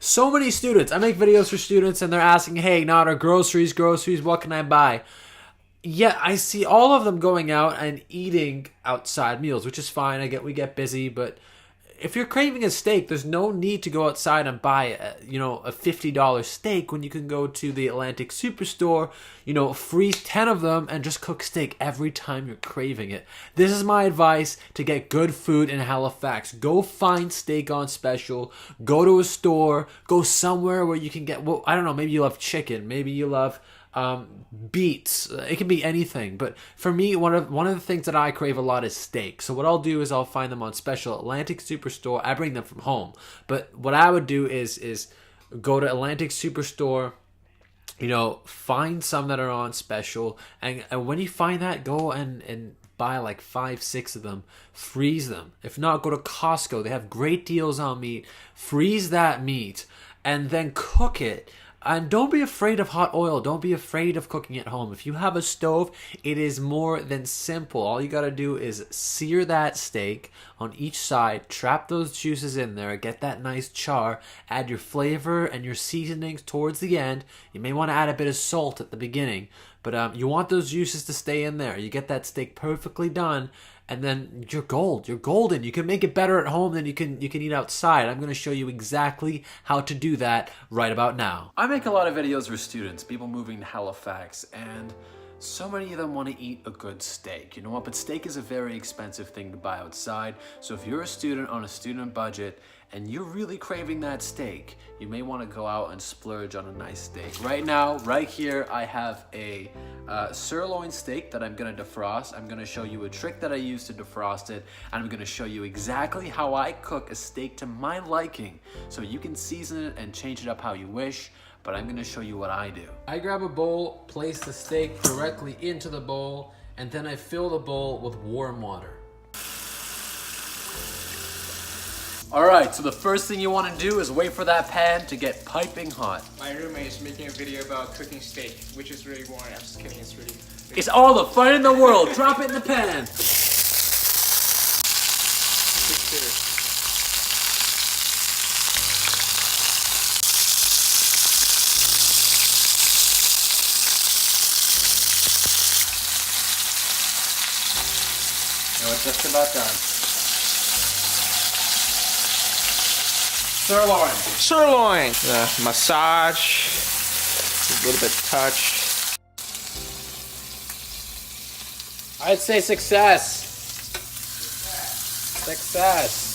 So many students, I make videos for students and they're asking, hey, Nader, groceries, what can I buy? Yeah, I see all of them going out and eating outside meals, which is fine. We get busy, but if you're craving a steak, there's no need to go outside and buy a $50 steak when you can go to the Atlantic Superstore, freeze 10 of them and just cook steak every time you're craving it. This is my advice to get good food in Halifax. Go find steak on special. Go to a store. Go somewhere where you can get, well, I don't know, maybe you love chicken. Maybe you love beets. It can be anything, but for me, one of the things that I crave a lot is steak. So what I'll do is I'll find them on special Atlantic Superstore. I bring them from home, but what I would do is go to Atlantic Superstore, find some that are on special, and when you find that, go and buy like 5-6 of them, freeze them. If not, go to Costco. They have great deals on meat. Freeze that meat and then cook it. And don't be afraid of hot oil. Don't be afraid of cooking at home. If you have a stove, it is more than simple. All you got to do is sear that steak on each side, trap those juices in there, get that nice char, add your flavor and your seasonings towards the end. You may want to add a bit of salt at the beginning, but you want those juices to stay in there. You get that steak perfectly done, and then you're gold. You're golden. You can make it better at home than you can eat outside. I'm going to show you exactly how to do that right about now. I make a lot of videos for students, people moving to Halifax, and so many of them want to eat a good steak. You know what? But steak is a very expensive thing to buy outside. So if you're a student on a student budget and you're really craving that steak, you may want to go out and splurge on a nice steak. Right now, right here, I have a sirloin steak that I'm going to defrost. I'm going to show you a trick that I use to defrost it, and I'm going to show you exactly how I cook a steak to my liking, so you can season it and change it up how you wish. But I'm going to show you what I do. I grab a bowl, place the steak directly into the bowl, and then I fill the bowl with warm water. Alright, so the first thing you want to do is wait for that pan to get piping hot. My roommate is making a video about cooking steak, which is really boring. I'm just kidding, it's really... It's all the fun in the world. Drop it in the pan. It's just about done. Sirloin. Sirloin! Massage, a little bit touch. I'd say success. Success.